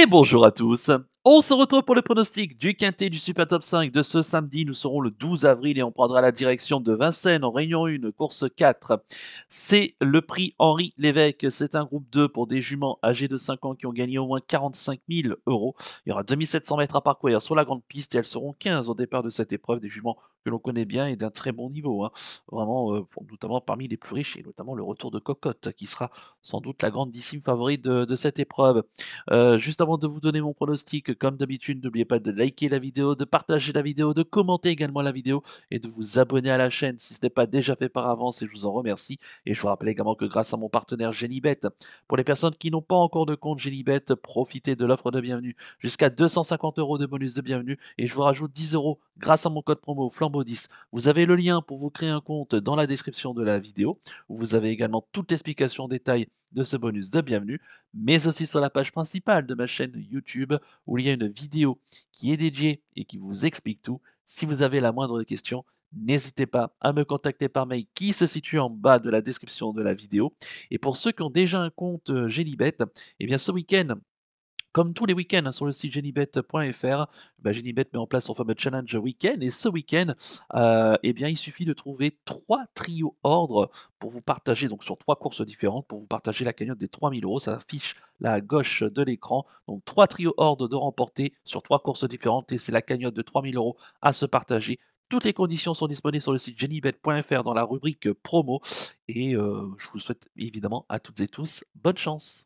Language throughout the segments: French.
Bonjour à tous. On se retrouve pour le pronostic du quintet du Super Top 5 de ce samedi. Nous serons le 12 avril et on prendra la direction de Vincennes en Réunion 1, course 4. C'est le prix Henri Lévesque. C'est un groupe 2 pour des juments âgés de 5 ans qui ont gagné au moins 45 000 euros. Il y aura 2700 mètres à parcourir sur la grande piste et elles seront 15 au départ de cette épreuve. Des juments que l'on connaît bien et d'un très bon niveau, hein. Vraiment, notamment parmi les plus riches et notamment le retour de Cocotte qui sera sans doute la grandissime favorite de cette épreuve. Juste avant de vous donner mon pronostic, comme d'habitude, n'oubliez pas de liker la vidéo, de partager la vidéo, de commenter également la vidéo et de vous abonner à la chaîne si ce n'est pas déjà fait par avance et je vous en remercie. Et je vous rappelle également que grâce à mon partenaire Genibet, pour les personnes qui n'ont pas encore de compte Genibet, profitez de l'offre de bienvenue. Jusqu'à 250 euros de bonus de bienvenue et je vous rajoute 10 euros grâce à mon code promo Flambeau10. Vous avez le lien pour vous créer un compte dans la description de la vidéo où vous avez également toute l'explication en détail de ce bonus de bienvenue, mais aussi sur la page principale de ma chaîne YouTube où il y a une vidéo qui est dédiée et qui vous explique tout. Si vous avez la moindre question, n'hésitez pas à me contacter par mail qui se situe en bas de la description de la vidéo. Et pour ceux qui ont déjà un compte Genibet, eh bien ce week-end, comme tous les week-ends, hein, sur le site genibet.fr, bah, Genibet met en place son fameux challenge week-end. Et ce week-end, eh bien, il suffit de trouver 3 trios ordres pour vous partager, donc sur 3 courses différentes, pour vous partager la cagnotte des 3000 euros. Ça affiche là à gauche de l'écran. Donc 3 trios ordres de remporter sur 3 courses différentes. Et c'est la cagnotte de 3000 euros à se partager. Toutes les conditions sont disponibles sur le site genibet.fr dans la rubrique promo. Et je vous souhaite évidemment à toutes et tous bonne chance.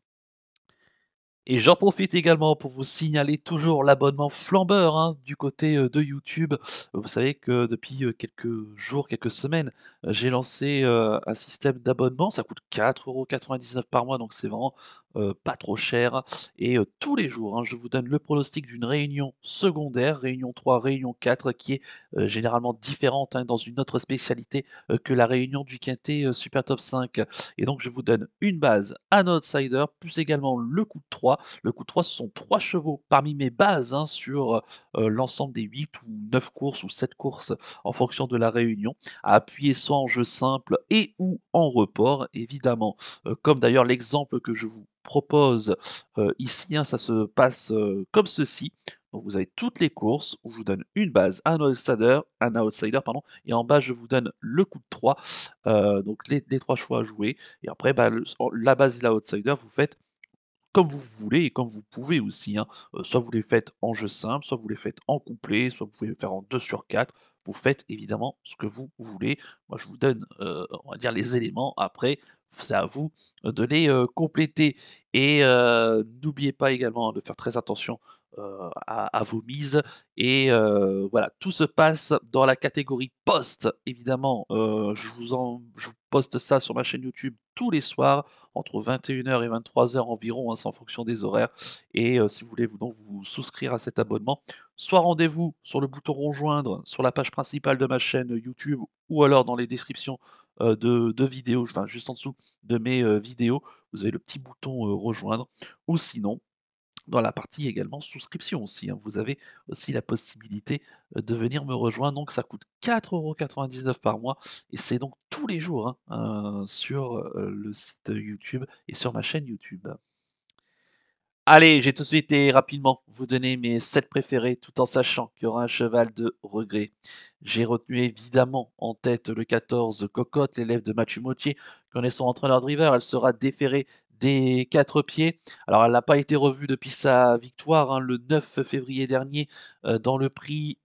Et j'en profite également pour vous signaler toujours l'abonnement flambeur, hein, du côté, de YouTube. Vous savez que depuis, quelques jours, quelques semaines, j'ai lancé, un système d'abonnement. Ça coûte 4,99 € par mois, donc c'est vraiment, pas trop cher et tous les jours, hein, je vous donne le pronostic d'une réunion secondaire, réunion 3, réunion 4, qui est, généralement différente, hein, dans une autre spécialité, que la réunion du quintet, Super Top 5 et donc je vous donne une base, un outsider, plus également le coup de 3. Le coup de 3, ce sont 3 chevaux parmi mes bases, hein, sur, l'ensemble des 8 ou 9 courses ou 7 courses en fonction de la réunion, à appuyer soit en jeu simple et ou en report évidemment. Comme d'ailleurs l'exemple que je vous propose, ici, hein, ça se passe, comme ceci. Donc vous avez toutes les courses où je vous donne une base, un outsider pardon et en bas je vous donne le coup de 3, donc les 3 choix à jouer et après, bah, la base et l'outsider, vous faites comme vous voulez et comme vous pouvez aussi, hein. Soit vous les faites en jeu simple, soit vous les faites en couplet, soit vous pouvez le faire en 2 sur 4. Vous faites évidemment ce que vous voulez. Moi, je vous donne, on va dire les éléments. Après, c'est à vous de les, compléter et n'oubliez pas également de faire très attention, à vos mises et voilà, tout se passe dans la catégorie post évidemment, je vous poste ça sur ma chaîne YouTube tous les soirs entre 21 h et 23 h environ, hein, c'est en fonction des horaires. Et si vous voulez vous souscrire à cet abonnement, soit rendez-vous sur le bouton rejoindre sur la page principale de ma chaîne YouTube ou alors dans les descriptions de vidéos, enfin juste en dessous de mes vidéos, vous avez le petit bouton rejoindre, ou sinon dans la partie également souscription aussi, hein. Vous avez aussi la possibilité, de venir me rejoindre, donc ça coûte 4,99 € par mois et c'est donc tous les jours, hein, sur, le site YouTube et sur ma chaîne YouTube. Allez, j'ai tout de suite et rapidement vous donner mes 7 préférés tout en sachant qu'il y aura un cheval de regret. J'ai retenu évidemment en tête le 14 Cocotte, l'élève de Mathieu Mottier. Connaissant entraîneur driver, elle sera déférée des 4 pieds. Alors elle n'a pas été revue depuis sa victoire, hein, le 9 février dernier, dans le prix,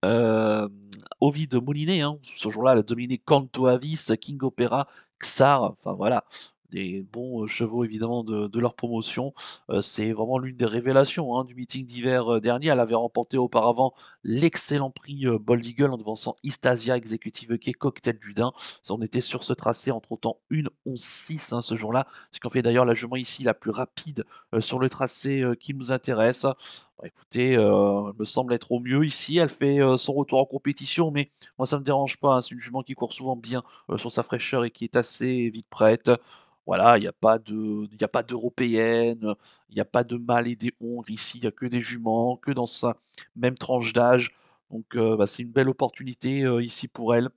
Ovid Moulinet, hein. Ce jour-là, elle a dominé Canto Avis, King Opera, Xar, enfin voilà, des bons, chevaux évidemment de leur promotion. C'est vraiment l'une des révélations, hein, du meeting d'hiver, dernier. Elle avait remporté auparavant l'excellent prix, Bold Eagle en devançant Istasia, Executive Key, Cocktail du Dain. Ça, on était sur ce tracé entre autant 1:11,6, hein, ce jour-là, ce qui en fait d'ailleurs la jument ici la plus rapide, sur le tracé, qui nous intéresse. Bah, écoutez, elle me semble être au mieux ici. Elle fait, son retour en compétition, mais moi ça me dérange pas, hein. C'est une jument qui court souvent bien, sur sa fraîcheur et qui est assez vite prête. Voilà, il y a pas d'européenne, il y a pas de mâle et des hongres ici, il y a que des juments, que dans sa même tranche d'âge. Donc bah, c'est une belle opportunité, ici pour elle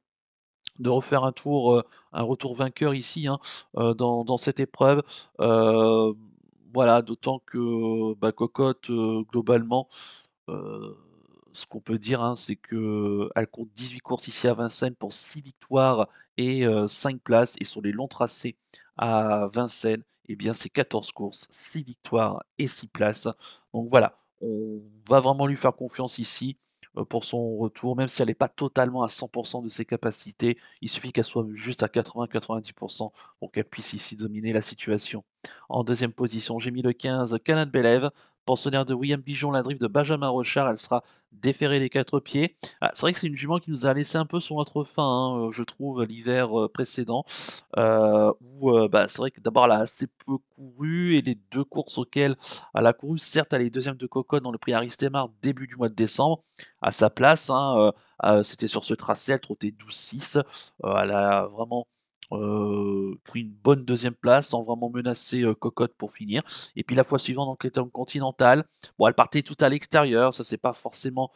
de refaire un retour vainqueur ici, hein, dans cette épreuve. Heu, Voilà, d'autant que, bah, Cocotte, globalement, heu, ce qu'on peut dire, hein, c'est qu'elle compte 18 courses ici à Vincennes pour 6 victoires et 5 places et sur les longs tracés à Vincennes, eh bien, c'est 14 courses, 6 victoires et 6 places. Donc voilà, on va vraiment lui faire confiance ici, pour son retour, même si elle n'est pas totalement à 100 de ses capacités. Il suffit qu'elle soit juste à 80-90 pour qu'elle puisse ici dominer la situation. En deuxième position, j'ai mis le 15 Canad Bélève, pensionnaire de William Bijon, la drift de Benjamin Rochard, elle sera déférée des 4 pieds. Ah, c'est vrai que c'est une jument qui nous a laissé un peu sur notre faim, hein, je trouve, l'hiver, précédent, où, bah, c'est vrai que d'abord elle a assez peu couru et les 2 courses auxquelles elle a couru, certes elle est 2e de cocotte dans le prix Aristemar début du mois de décembre, à sa place, hein, c'était sur ce tracé, elle trottait 12-6, elle a vraiment, pris une bonne 2e place sans vraiment menacer, Cocotte pour finir et puis la fois suivante donc les Tomes Continental, bon elle partait tout à l'extérieur, ça s'est pas forcément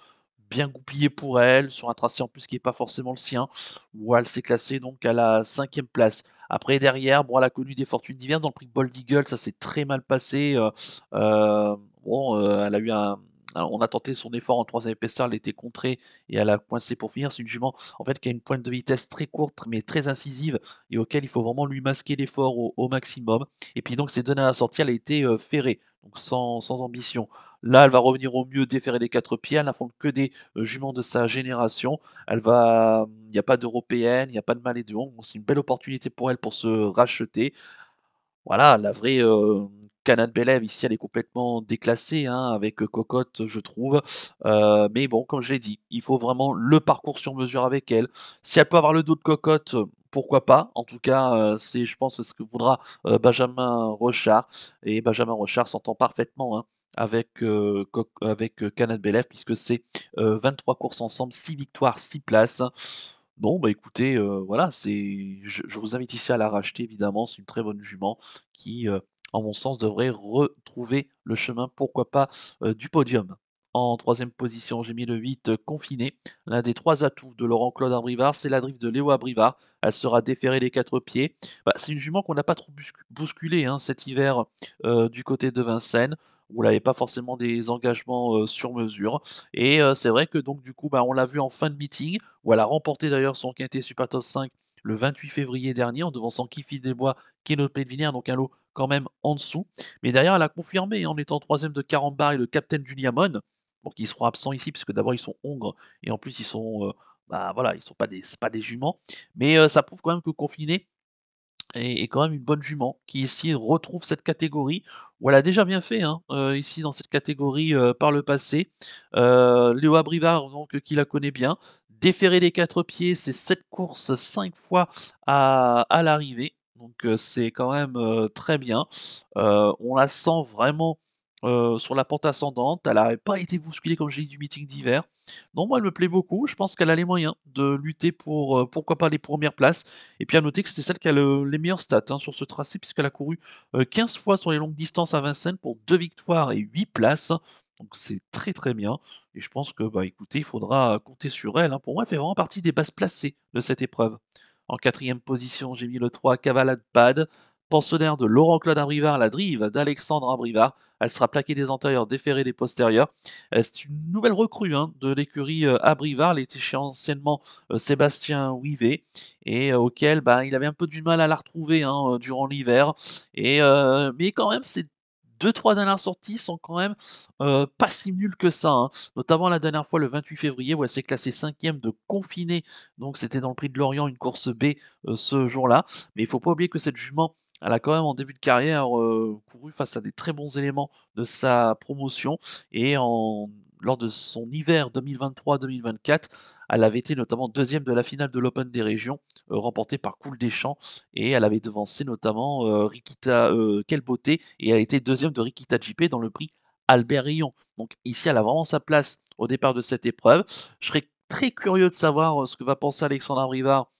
bien goupillé pour elle, sur un tracé en plus qui est pas forcément le sien, où elle s'est classée donc à la 5e place. Après derrière, bon elle a connu des fortunes diverses dans le prix Bold Eagle, ça s'est très mal passé, bon, elle a eu on a tenté son effort en 3e épaisseur, elle a été contrée et elle a coincé pour finir. C'est une jument en fait qui a une pointe de vitesse très courte mais très incisive et auquel il faut vraiment lui masquer l'effort au maximum. Et puis donc, c'est donné à la sortie, elle a été ferrée, donc sans ambition. Là, elle va revenir au mieux déferrer les 4 pieds, elle n'affronte que des juments de sa génération. Il n'y a pas d'européenne, il n'y a pas de Malais de Hongre, donc c'est une belle opportunité pour elle pour se racheter. Voilà, la vraie, Canad Bélève ici, elle est complètement déclassée, hein, avec, Cocotte, je trouve. Mais bon, comme je l'ai dit, il faut vraiment le parcours sur mesure avec elle. Si elle peut avoir le dos de Cocotte, pourquoi pas? En tout cas, c'est je pense ce que voudra, Benjamin Rochard et Benjamin Rochard s'entend parfaitement, hein, avec, Canad Bélève puisque c'est, 23 courses ensemble, 6 victoires, 6 places. Non, bah, écoutez, voilà, je vous invite ici à la racheter évidemment, c'est une très bonne jument qui, en mon sens, devrait retrouver le chemin, pourquoi pas, du podium. En troisième position, j'ai mis le 8 Confiné. L'un des 3 atouts de Laurent-Claude Abrivard, c'est la drift de Léo Abrivard. Elle sera déférée les 4 pieds. Bah, c'est une jument qu'on n'a pas trop bousculée, hein, cet hiver, du côté de Vincennes, où elle avait pas forcément des engagements, sur mesure et c'est vrai que donc du coup, bah, on l'a vu en fin de meeting, où elle a remporté d'ailleurs son quintet Super Top 5 le 28 février dernier en devançant Kiffi Desbois, Keno Pédvinière, donc un lot quand même en dessous. Mais derrière, elle a confirmé en étant troisième de 40 barres et le capitaine Juliamon, bon, qui seront absents ici puisque d'abord ils sont hongres et en plus ils sont, bah voilà, ils sont pas des, c'est pas des juments. Mais ça prouve quand même que Confiné est quand même une bonne jument qui ici retrouve cette catégorie où elle a déjà bien fait, hein, ici dans cette catégorie, par le passé. Léo Abrivard donc qui la connaît bien. Déférer les 4 pieds, c'est 7 courses, 5 fois à l'arrivée, donc c'est quand même, très bien. On la sent vraiment, sur la pente ascendante. Elle n'avait pas été bousculée comme j'ai dit du meeting d'hiver. Non, moi elle me plaît beaucoup. Je pense qu'elle a les moyens de lutter pour, pourquoi pas les premières places. Et puis à noter que c'est celle qui a les meilleures stats, hein, sur ce tracé puisqu'elle a couru, 15 fois sur les longues distances à Vincennes pour 2 victoires et 8 places. Donc c'est très, très bien et je pense que, bah, écoutez, il faudra compter sur elle, hein. Pour moi, elle fait vraiment partie des bases placées de cette épreuve. En quatrième position, j'ai mis le 3 Cavalade Pad, pensionnaire de Laurent-Claude Abrivard, la drive d'Alexandre Abrivard. Elle sera plaquée des antérieurs, déférée des postérieurs. C'est une nouvelle recrue, hein, de l'écurie, Abrivard. Elle était chez anciennement, Sébastien Ouivet et auquel, bah, il avait un peu du mal à la retrouver, hein, durant l'hiver et mais quand même ces 2-3 dernières sorties sont quand même, pas si nulles que ça, hein. Notamment la dernière fois le 28 février où elle s'est classée 5e de Confiné, donc c'était dans le Prix de Lorient, une course B, ce jour-là. Mais il faut pas oublier que cette jument, elle a quand même en début de carrière, couru face à des très bons éléments de sa promotion et lors de son hiver 2023-2024, elle avait été notamment 2e de la finale de l'Open des régions, remportée par Cool Deschamps et elle avait devancé notamment, Rikita, Quelle Beauté et elle a été 2e de Rikita JP dans le prix Albert Rion. Donc ici, elle a vraiment sa place au départ de cette épreuve. Je serais très curieux de savoir, ce que va penser Alexandre Rivard,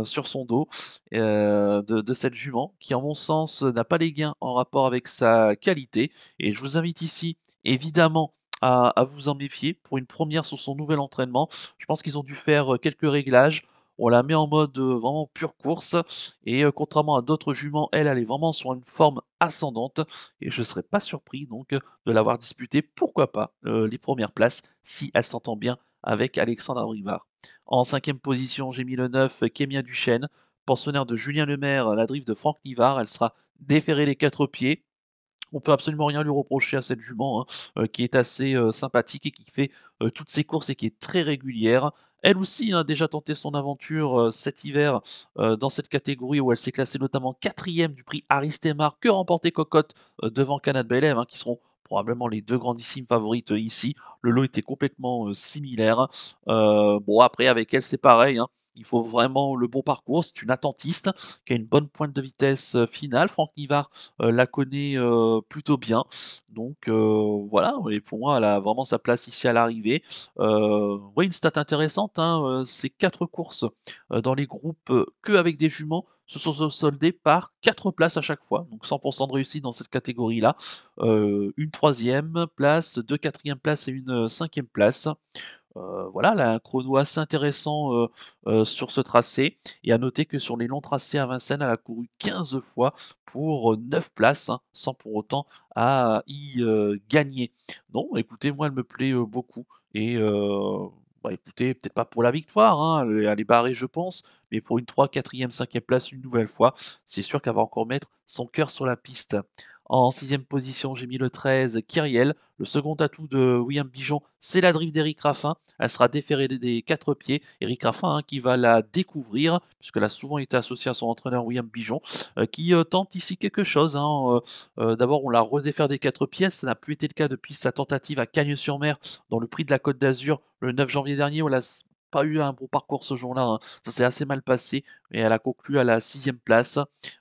sur son dos, de cette jument qui, en mon sens, n'a pas les gains en rapport avec sa qualité et je vous invite ici, évidemment, à vous en méfier pour une première sur son nouvel entraînement. Je pense qu'ils ont dû faire, quelques réglages. On la met en mode, vraiment pure course et contrairement à d'autres juments, elle est vraiment sur une forme ascendante et je serais pas surpris donc, de l'avoir disputée, pourquoi pas, les premières places si elle s'entend bien avec Alexandre Rivard. En cinquième position, j'ai mis le 9, Kémia Duchesne, pensionnaire de Julien Lemaire, la drift de Franck Nivard. Elle sera déférée les 4 pieds. On peut absolument rien lui reprocher à cette jument, hein, qui est assez, sympathique et qui fait, toutes ses courses et qui est très régulière. Elle aussi a déjà tenté son aventure, cet hiver, dans cette catégorie où elle s'est classée notamment 4e du prix Aristemar que remportait Cocotte, devant Canad Bellève, hein, qui seront probablement les 2 grandissimes favorites, ici. Le lot était complètement, similaire. Bon après avec elle c'est pareil, hein, il faut vraiment le bon parcours. C'est une attentiste qui a une bonne pointe de vitesse, finale. Franck Nivard la connaît, plutôt bien. Donc voilà, et pour moi, elle a vraiment sa place ici à l'arrivée. Ouais, une stat intéressante, hein, c'est 4 courses, dans les groupes, qu'avec des juments se sont soldées par 4 places à chaque fois. Donc 100 de réussite dans cette catégorie-là. Une troisième place, 2 quatrièmes places et une, 5e place. Voilà, elle a un chrono assez intéressant, sur ce tracé et à noter que sur les longs tracés à Vincennes, elle a couru 15 fois pour, 9 places, hein, sans pour autant y, gagner. Non, écoutez, moi, elle me plaît, beaucoup et bah, écoutez, peut-être pas pour la victoire, hein, elle est barrée, je pense, mais pour une 3, 4e, 5e place une nouvelle fois, c'est sûr qu'elle va encore mettre son cœur sur la piste. En sixième position, j'ai mis le 13, Kyriel. Le second atout de William Bijon, c'est la drift d'Éric Raffin. Elle sera déférée des 4 pieds. Éric Raffin, hein, qui va la découvrir, puisqu'elle a souvent été associée à son entraîneur William Bijon, qui tente ici quelque chose, hein. D'abord, on la redéfère des 4 pieds. Ça n'a plus été le cas depuis sa tentative à Cagnes-sur-Mer dans le prix de la Côte d'Azur le 9 janvier dernier, où elle a pas eu un bon parcours ce jour-là, hein. Ça s'est assez mal passé et elle a conclu à la 6e place.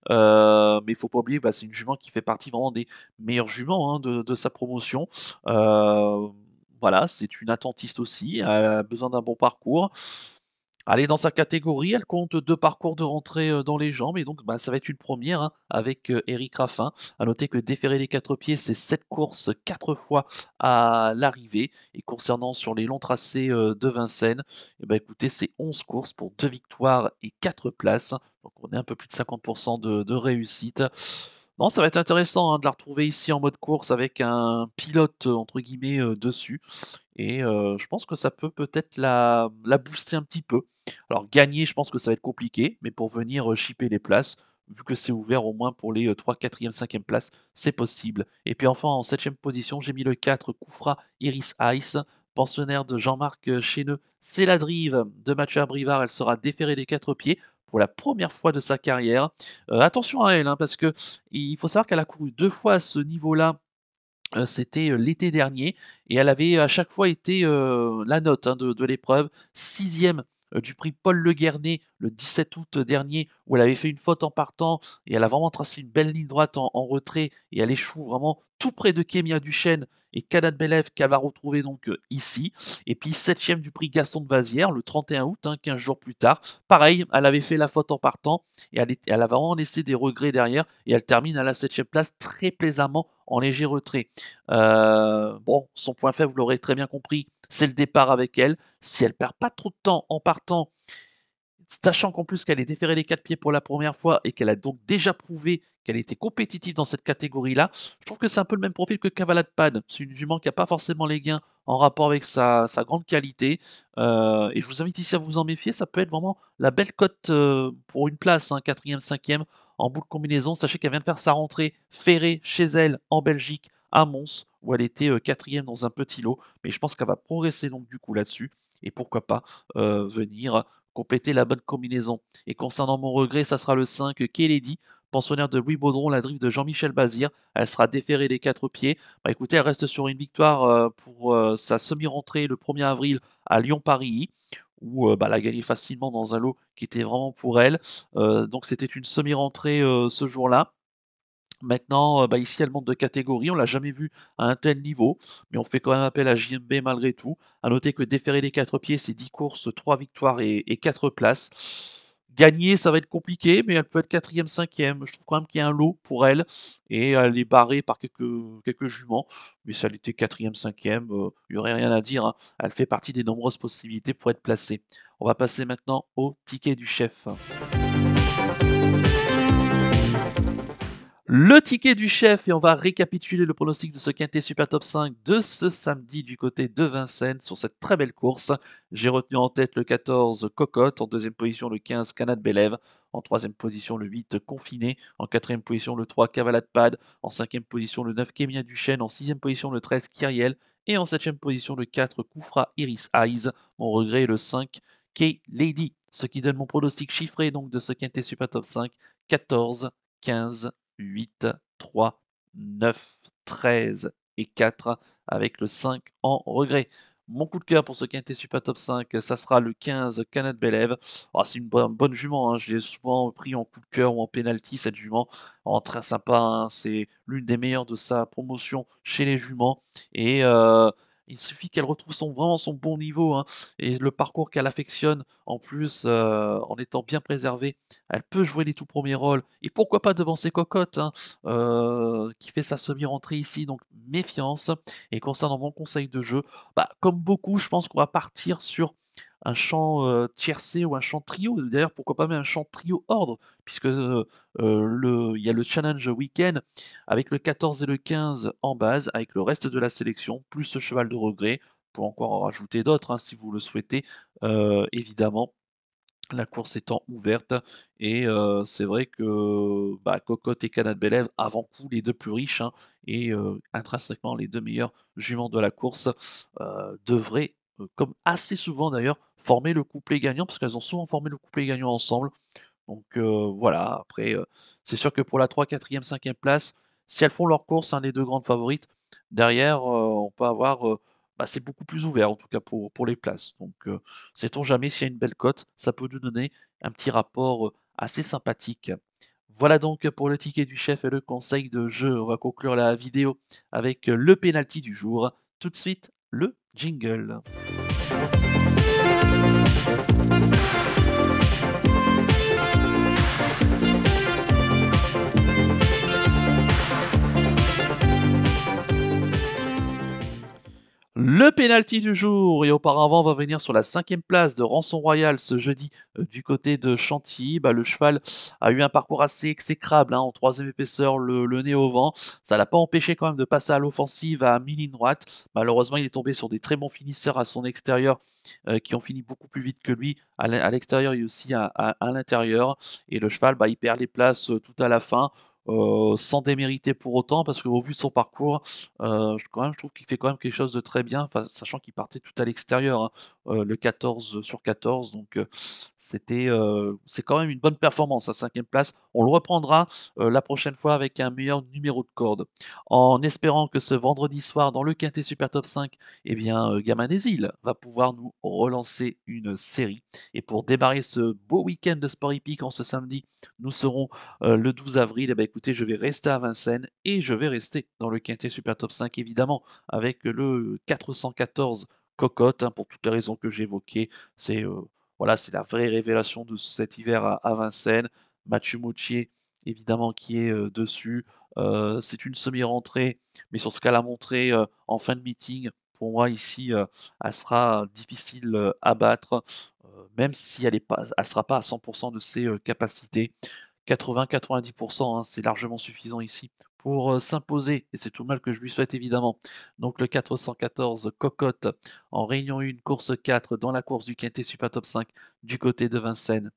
Mais il faut pas oublier, bah, c'est une jument qui fait partie vraiment des meilleures juments, hein, de sa promotion. Heu, voilà, c'est une attentiste aussi, elle a besoin d'un bon parcours. Elle est dans sa catégorie, elle compte 2 parcours de rentrée, dans les jambes et donc bah, ça va être une première, hein, avec, Éric Raffin. À noter que déférer les 4 pieds, c'est 7 courses, 4 fois à l'arrivée et concernant sur les longs tracés, de Vincennes, et bah, écoutez, c'est 11 courses pour 2 victoires et 4 places. Donc on est un peu plus de 50 de réussite. Non, ça va être intéressant, hein, de la retrouver ici en mode course avec un «pilote» entre guillemets, dessus et je pense que ça peut-être la booster un petit peu. Alors gagner, je pense que ça va être compliqué, mais pour venir, chipper les places, vu que c'est ouvert au moins pour les, 3, 4e, 5e places, c'est possible. Et puis enfin en septième position, j'ai mis le 4 Koufra Iris Ice, pensionnaire de Jean-Marc, Chesneux. C'est la drive de Mathieu Abrivard, elle sera déférée des 4 pieds pour la première fois de sa carrière. Attention à elle, hein, parce que il faut savoir qu'elle a couru 2 fois à ce niveau-là. C'était, l'été dernier et elle avait à chaque fois été, la note, hein, de l'épreuve, 6e, du prix Paul Le Guerney le 17 août dernier où elle avait fait une faute en partant et elle a vraiment tracé une belle ligne droite en retrait et elle échoue vraiment tout près de Kémia Duchesne et Kanat Belev qu'elle va retrouver donc, ici et puis 7e du prix Gaston de Bazière le 31 août, hein, 15 jours plus tard. Pareil, elle avait fait la faute en partant et elle a vraiment laissé des regrets derrière et elle termine à la 7e place très plaisamment en léger retrait. Bon, son point faible, vous l'aurez très bien compris, c'est le départ avec elle. Si elle perd pas trop de temps en partant, sachant qu'en plus qu'elle est déférée les 4 pieds pour la première fois et qu'elle a donc déjà prouvé qu'elle était compétitive dans cette catégorie-là, je trouve que c'est un peu le même profil que Cavalade Pad. C'est une jument qui a pas forcément les gains en rapport avec sa grande qualité, et je vous invite ici à vous en méfier, ça peut être vraiment la belle cote, pour une place, hein, 4e, 5e en bout de combinaison. Sachez qu'elle vient de faire sa rentrée ferrée chez elle en Belgique, à Mons, où elle était, 4e dans un petit lot, mais je pense qu'elle va progresser donc du coup là-dessus et pourquoi pas, venir compléter la bonne combinaison. Et concernant mon regret, ça sera le 5, Keledy, pensionnaire de Louis Baudron, la drift de Jean-Michel Bazir. Elle sera déférée des 4 pieds. Bah écoutez, elle reste sur une victoire pour sa semi-rentrée le 1er avril à Lyon-Paris, où bah, elle a gagné facilement dans un lot qui était vraiment pour elle. Donc c'était une semi-rentrée ce jour-là. Maintenant, bah, ici, elle monte de catégorie. On l'a jamais vue à un tel niveau, mais on fait quand même appel à JMB malgré tout. À noter que déférer les 4 pieds, c'est 10 courses, 3 victoires et 4 places. Gagner, ça va être compliqué, mais elle peut être 4e, 5e. Je trouve quand même qu'il y a un lot pour elle et elle est barrée par quelques juments. Mais si elle était 4e, 5e, il y aurait rien à dire, hein. Elle fait partie des nombreuses possibilités pour être placée. On va passer maintenant au ticket du chef. Le ticket du chef et on va récapituler le pronostic de ce quintet Super Top 5 de ce samedi du côté de Vincennes sur cette très belle course. J'ai retenu en tête le 14 Cocotte, en deuxième position le 15 Canad Belève, en troisième position le 8 Confiné, en quatrième position le 3 Cavalade Pad, en cinquième position le 9 Kémia Duchesne, en sixième position le 13 Kyriel et en septième position le 4 Koufra Iris Eyes. Mon regret est le 5 Kay Lady, ce qui donne mon pronostic chiffré donc de ce quintet Super Top 5 14, 15, 8, 3, 9, 13 et 4 avec le 5 en regret. Mon coup de cœur pour ce quintet Super Top 5, ça sera le 15 Canad Belève. Oh, c'est une bonne jument, hein. Je l'ai souvent pris en coup de cœur ou en penalty cette jument. Oh, très sympa, hein. C'est l'une des meilleures de sa promotion chez les juments. Et il suffit qu'elle retrouve vraiment son bon niveau, hein, et le parcours qu'elle affectionne en plus, en étant bien préservée, elle peut jouer les tout premiers rôles et pourquoi pas devant ses cocottes, hein, qui fait sa semi-rentrée ici, donc méfiance. Et concernant mon conseil de jeu, bah, comme beaucoup, je pense qu'on va partir sur un chant, tiercé ou un chant trio. D'ailleurs, pourquoi pas même un chant trio ordre puisque, il y a le challenge week-end avec le 14 et le 15 en base, avec le reste de la sélection, plus ce cheval de regret, pour encore en rajouter d'autres, hein, si vous le souhaitez, évidemment. La course étant ouverte et c'est vrai que, bah, Cocotte et Canal Belève, avant coup, les 2 plus riches, hein et intrinsèquement les 2 meilleures juments de la course, devraient, comme assez souvent d'ailleurs, former le couplet gagnant parce qu'elles ont souvent formé le couplet gagnant ensemble. Donc voilà, après, c'est sûr que pour la 3, 4e, 5e place, si elles font leur course, hein, les 2 grandes favorites, derrière, on peut avoir, bah, c'est beaucoup plus ouvert en tout cas pour les places. Donc sait-on jamais s'il y a une belle cote, ça peut nous donner un petit rapport, assez sympathique. Voilà donc pour le ticket du chef et le conseil de jeu. On va conclure la vidéo avec, le penalty du jour. Tout de suite, le jingle. Le pénalty du jour et auparavant, on va venir sur la 5e place de Rançon Royal ce jeudi, du côté de Chantilly. Bah, le cheval a eu un parcours assez exécrable, hein, en 3e épaisseur, le nez au vent. Ça l'a pas empêché quand même de passer à l'offensive à mi-ligne droite. Malheureusement, il est tombé sur des très bons finisseurs à son extérieur, qui ont fini beaucoup plus vite que lui à l'extérieur et aussi à l'intérieur et le cheval, bah, il perd les places, tout à la fin, sans démériter pour autant parce qu'au vu de son parcours, je trouve qu'il fait quand même quelque chose de très bien, enfin, sachant qu'il partait tout à l'extérieur, hein, le 14 sur 14 donc c'est quand même une bonne performance, à 5e place. On le reprendra, la prochaine fois avec un meilleur numéro de corde. En espérant que ce vendredi soir dans le quintet Super Top 5, eh bien, Gamin des Îles va pouvoir nous relancer une série et pour démarrer ce beau week-end de sport hippique en ce samedi, nous serons le 12 avril, eh ben, écoutez, je vais rester à Vincennes et je vais rester dans le quintet Super Top 5 évidemment avec le 414 Cocotte, hein, pour toutes les raisons que j'ai évoquées. C'est voilà, c'est la vraie révélation de cet hiver à Vincennes. Mathieu Moutier, évidemment, qui est dessus. C'est une semi-rentrée, mais sur ce qu'elle a montré en fin de meeting, pour moi ici, elle sera difficile à battre, même si elle ne sera pas à 100% de ses capacités. 80-90 hein, c'est largement suffisant ici pour, s'imposer et c'est tout le mal que je lui souhaite évidemment. Donc le 414 Cocotte en réunion 1, course 4 dans la course du quintet Super Top 5 du côté de Vincennes.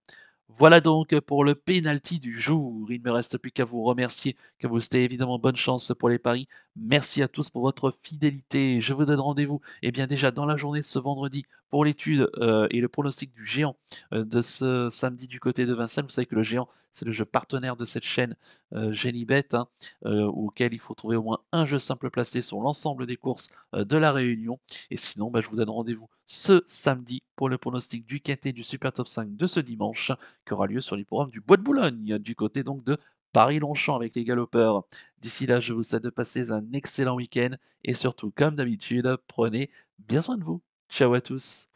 Voilà donc pour le penalty du jour. Il ne me reste plus qu'à vous remercier, qu'à vous souhaiter évidemment bonne chance pour les paris. Merci à tous pour votre fidélité. Je vous donne rendez-vous, eh bien déjà dans la journée de ce vendredi pour l'étude et le pronostic du géant de ce samedi du côté de Vincennes. Vous savez que le géant, c'est le jeu partenaire de cette chaîne Genibet, hein, auquel il faut trouver au moins un jeu simple placé sur l'ensemble des courses de la Réunion. Et sinon, bah, je vous donne rendez-vous ce samedi pour le pronostic du quintet du Super Top 5 de ce dimanche qui aura lieu sur l'hippodrome du Bois de Boulogne, du côté donc de Paris-Longchamp avec les galopeurs. D'ici là, je vous souhaite de passer un excellent week-end et surtout, comme d'habitude, prenez bien soin de vous. Ciao à tous.